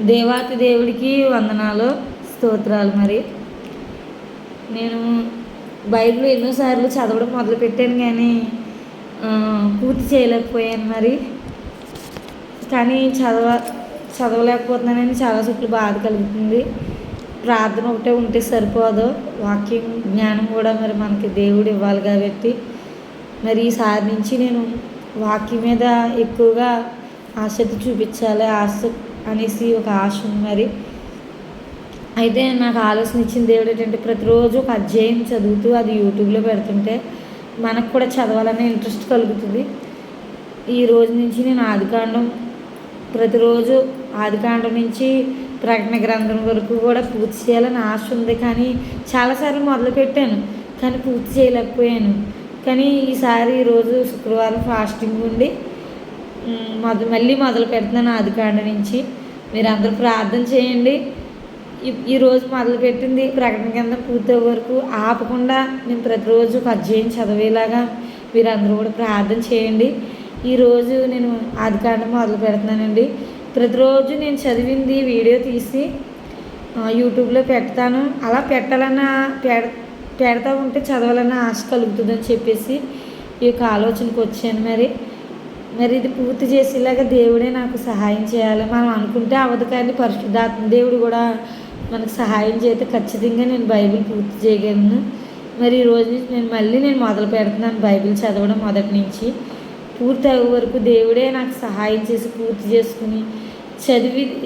దేవాతి దేవుడికి వందనాలు, స్తోత్రాలు. మరి నేను బైబిల్ ఎన్నోసార్లు చదవడం మొదలుపెట్టాను కానీ పూర్తి చేయలేకపోయాను. కానీ చదవలేకపోతున్నానని చాలా చుట్లు బాధ కలుగుతుంది. ప్రార్థన ఒకటే ఉంటే సరిపోదు, వాక్యం జ్ఞానం కూడా మరి మనకి దేవుడు ఇవ్వాలి కాబట్టి మరి ఈసారి నుంచి నేను వాక్యం మీద ఎక్కువగా ఆసక్తి చూపించాలి అనేసి ఒక ఆశ ఉంది. అయితే నాకు ఆలోచన ఇచ్చిన దేవుడు ఏంటంటే ప్రతిరోజు ఒక అధ్యాయం చదువుతూ అది యూట్యూబ్లో పెడుతుంటే మనకు కూడా చదవాలనే ఇంట్రెస్ట్ కలుగుతుంది. ఈ రోజు నుంచి నేను ఆదికాండం ప్రతిరోజు ఆదికాండం నుంచి ప్రకటన గ్రంథం వరకు కూడా పూర్తి చేయాలని ఆశ ఉంది. కానీ చాలాసార్లు మొదలుపెట్టాను కానీ పూర్తి చేయలేకపోయాను. కానీ ఈరోజు శుక్రవారం ఫాస్టింగ్ ఉండి మళ్ళీ మొదలు పెడుతున్నాను ఆదికాండం నుంచి. మీరు అందరూ ప్రార్థన చేయండి. ఈరోజు మొదలుపెట్టింది ప్రకటన కింద పూర్తయ్యే వరకు ఆపకుండా నేను ప్రతిరోజు ఒక అధ్యాయం చదివేలాగా మీరందరూ కూడా ప్రార్థన చేయండి. ఈరోజు నేను ఆదికాండం మొదలు పెడుతున్నానండి. ప్రతిరోజు నేను చదివింది వీడియో తీసి యూట్యూబ్లో పెడతాను. అలా పెడతా ఉంటే చదవాలన్న ఆశ కలుగుతుందని చెప్పేసి ఈ యొక్క ఆలోచనకు వచ్చాను. మరి ఇది పూర్తి చేసేలాగా దేవుడే నాకు సహాయం చేయాలి. మనం అనుకుంటే అవ్వదు కానీ పరిశుద్ధాత్మ దేవుడు కూడా మనకు సహాయం చేస్తే ఖచ్చితంగా నేను బైబిల్ పూర్తి చేయగలను. మరి ఈరోజు నుంచి నేను మొదలు పెడుతున్నాను బైబిల్ చదవడం. మొదటి నుంచి పూర్తి అయ్యే వరకు దేవుడే నాకు సహాయం చేసి పూర్తి చేసుకుని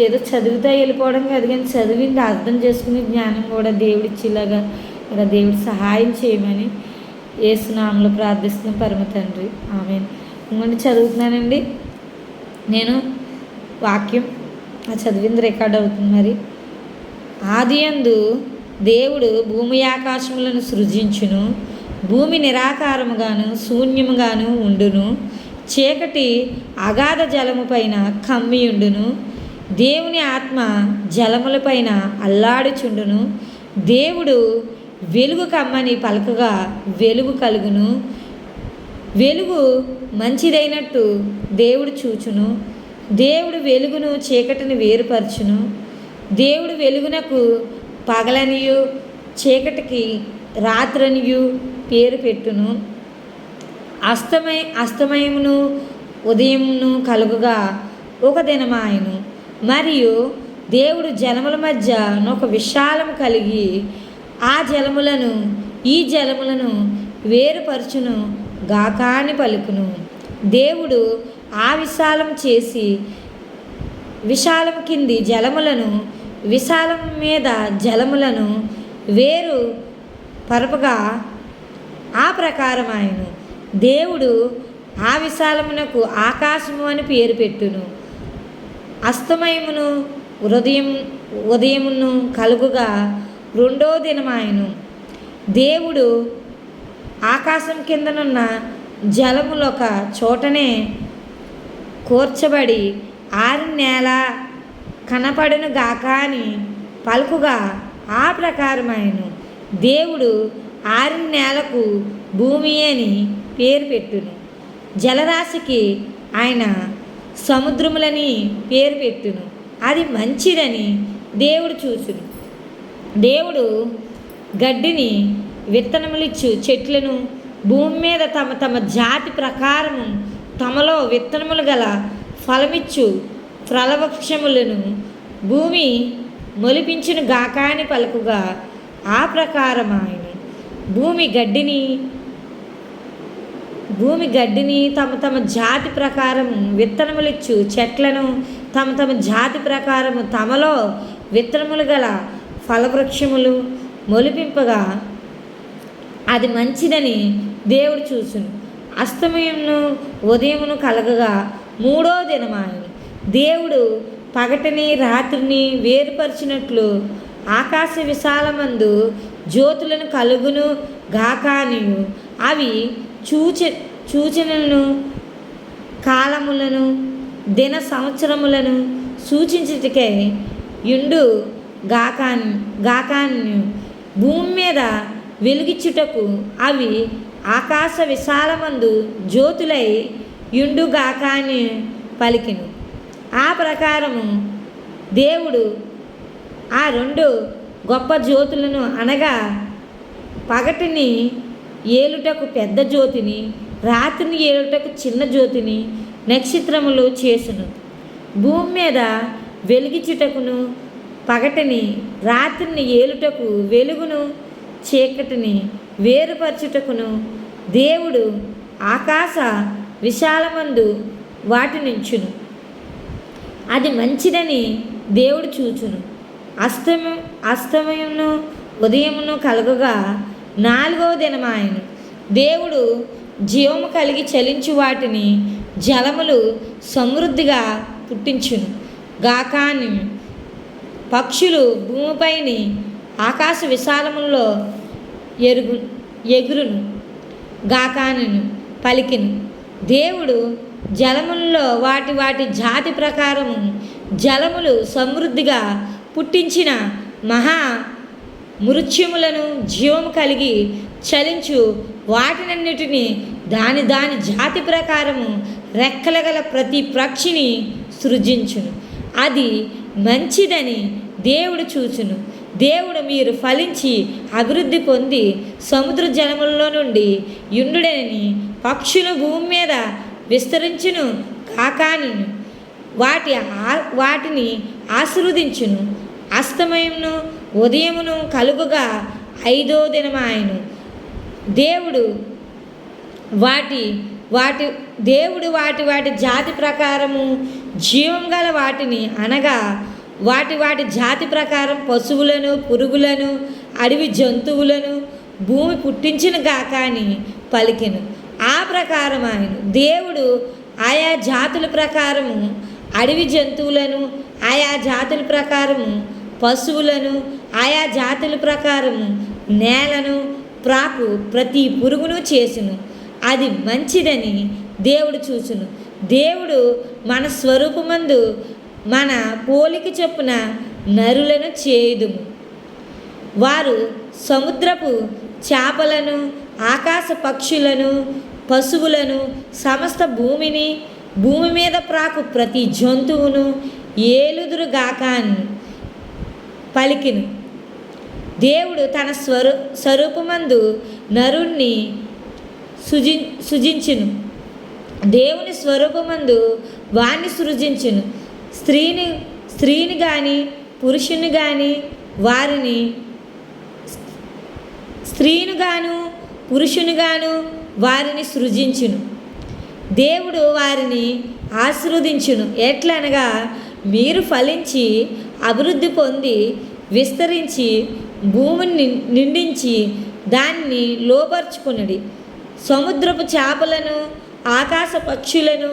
ఏదో చదువుతా వెళ్ళిపోవడం కాదు కానీ చదివింది అర్థం చేసుకుని జ్ఞానం కూడా దేవుడిచ్చేలాగా ఇక్కడ దేవుడి సహాయం చేయమని యేసు నామములో ప్రార్థిస్తున్నాం పరమ తండ్రి, ఆమేన్. ఇంకొండి చదువుతున్నానండి. నేను వాక్యం చదివింది రికార్డ్ అవుతుంది. ఆదియందు దేవుడు భూమి ఆకాశములను సృజించును, భూమి నిరాకారముగాను శూన్యముగాను ఉండును, చీకటి అగాధ జలము పైన కమ్మియుండును, దేవుని ఆత్మ జలముల పైన అల్లాడుచుండును. దేవుడు వెలుగు కమ్మని పలకగా వెలుగు కలుగును. వెలుగు మంచిదైనట్టు దేవుడు చూచును. దేవుడు వెలుగును చీకటిని వేరుపరచును. దేవుడు వెలుగునకు పగలనియు చీకటికి రాత్రనియు పేరు పెట్టును. అస్తమయమును ఉదయమును కలుగుగా ఒక దినమాయను. మరియు దేవుడు జలముల మధ్య ఒక విశాలం కలిగి ఆ జలములను ఈ జలములను వేరుపరచును గాకాని పలుకును. దేవుడు ఆ విశాలం చేసి విశాలం కింది జలములను విశాలం మీద జలములను వేరు పరపగా ఆ ప్రకారం ఆయను. దేవుడు ఆ విశాలమునకు ఆకాశము అని పేరు పెట్టును. అస్తమయమును ఉదయమును కలుగుగా రెండో దినమాయను. దేవుడు ఆకాశం కిందనున్న జలములొక చోటనే కూర్చబడి ఆరిన నేల కనపడును గాక అని పలుకుగా ఆ ప్రకారమాయను. దేవుడు ఆరిన నేలకు భూమి అని పేరు పెట్టును. జలరాశికి ఆయన సముద్రములని పేరు పెట్టును. అది మంచిదని దేవుడు చూసును. దేవుడు గడ్డిని విత్తనములిచ్చు చెట్లను భూమి మీద తమ తమ జాతి ప్రకారము తమలో విత్తనములు గల ఫలమిచ్చు ఫలవృక్షములను భూమి మొలిపించును గాకాని పలుకుగా ఆ ప్రకారం ఆయన. భూమి గడ్డిని తమ తమ జాతి ప్రకారము విత్తనములిచ్చు చెట్లను తమ తమ జాతి ప్రకారము తమలో విత్తనములు గల ఫలవృక్షములు మొలిపింపగా అది మంచిదని దేవుడు చూసును. అస్తమయమును ఉదయమును కలగగా మూడో దినమాయను. దేవుడు పగటిని రాత్రిని వేరుపరిచినట్లు ఆకాశ విశాలమందు జ్యోతులను కలుగును గాకానియు అవి సూచనలను కాలములను దిన సంవత్సరములను సూచించుటకై యుండు గాకాని భూమి మీద వెలుగిచ్చుటకు అవి ఆకాశ విశాలమందు జ్యోతులై యుండు గాకాని పలికిను. ఆ ప్రకారము దేవుడు ఆ 2 గొప్ప జ్యోతులను అనగా పగటిని ఏలుటకు పెద్ద జ్యోతిని, రాత్రిని ఏలుటకు చిన్న జ్యోతిని నక్షత్రములు చేసును. భూమి మీద వెలిగించుటకును, పగటిని రాత్రిని ఏలుటకు వెలుగును, చీకటిని వేరుపరచుటకును దేవుడు ఆకాశ విశాలమందు వాటినించును. అది మంచిదని దేవుడు చూచును. అస్తమయమును ఉదయమును కలుగగా 4వ దినమాయను. దేవుడు జీవము కలిగి చలించు వాటిని జలములు సమృద్ధిగా పుట్టించును గాకాని. పక్షులు భూమిపైని ఆకాశ విశాలములో ఎగురును గాకాను పలికిను. దేవుడు జలములలో వాటి జాతి ప్రకారము జలములు సమృద్ధిగా పుట్టించిన మహా మృత్యములను జీవము కలిగి చలించు వాటినన్నిటినీ దాని జాతి ప్రకారము రెక్కలగల ప్రతి పక్షిని సృజించును. అది మంచిదని దేవుడు చూచును. దేవుడు మీరు ఫలించి అభివృద్ధి పొంది సముద్ర జలములలో నుండి యుండుడని పక్షులు భూమి మీద విస్తరించును కాకాను. వాటిని ఆశీర్వదించును. అస్తమయమును ఉదయమును కలుగుగా 5వ దినమాయను. దేవుడు వాటి జాతి ప్రకారము జీవం గల వాటిని అనగా వాటి జాతి ప్రకారం పశువులను, పురుగులను, అడవి జంతువులను భూమి పుట్టించిన గాకాని పలికెను. ఆ ప్రకారం ఆయన దేవుడు ఆయా జాతుల ప్రకారము అడవి జంతువులను, ఆయా జాతుల ప్రకారము పశువులను, ఆయా జాతుల ప్రకారము నేలను, ప్రాకు ప్రతి పురుగును చేసును. అది మంచిదని దేవుడు చూచును. దేవుడు మన స్వరూపమందు మన పోలిక చొప్పున నరులను చేయుదుము. వారు సముద్రపు చేపలను, ఆకాశ పక్షులను, పశువులను, సమస్త భూమి మీద ప్రాకు ప్రతి జంతువును ఏలుదురుగాకాను పలికిను. దేవుడు తన స్వరూపమందు నరుణ్ణి సృజించును. దేవుని స్వరూపమందు వాణ్ణి సృజించును. స్త్రీని కానీ పురుషుని కానీ వారిని సృజించును. దేవుడు వారిని ఆశీర్వదించును. ఎట్లనగా మీరు ఫలించి అభివృద్ధి పొంది విస్తరించి భూమిని నిండించి దాన్ని లోపరుచుకునుడి. సముద్రపు చేపలను, ఆకాశ పక్షులను,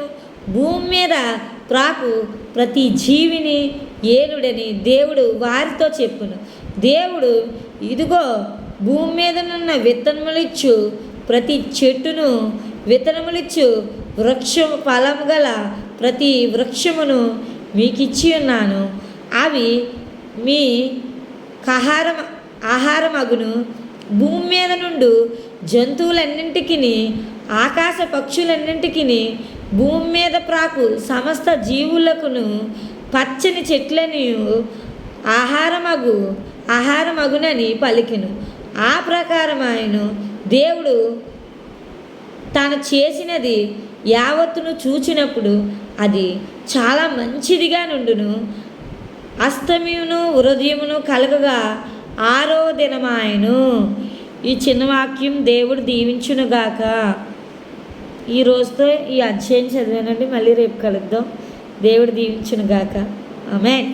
భూమి మీద ప్రాకు ప్రతి జీవిని ఏలుడని దేవుడు వారితో చెప్పును. దేవుడు ఇదిగో భూమి మీదనున్న విత్తనములిచ్చు ప్రతి చెట్టును, విత్తనములిచ్చు వృక్షము, ఫలము గల ప్రతి వృక్షమును మీకు ఇచ్చి ఉన్నాను. అవి మీ ఆహారమగును. భూమి మీద నుండి జంతువులన్నింటికి, ఆకాశ పక్షులన్నింటికి, భూమి మీద ప్రాకు సమస్త జీవులకును పచ్చని చెట్లని ఆహారమగునని పలికెను. ఆ ప్రకారం ఆయన దేవుడు తాను చేసినది యావత్తును చూచినప్పుడు అది చాలా మంచిదిగా నుండును. అస్తమయమును ఉదయమును కలగగా 6వ దినమాయను. ఈ చిన్న వాక్యం దేవుడు దీవించునుగాక. ఈ రోజుతో ఈ అధ్యాయం చదివానండి. మళ్ళీ రేపు కలుద్దాం. దేవుడు దీవించునుగాక. ఆమేన్.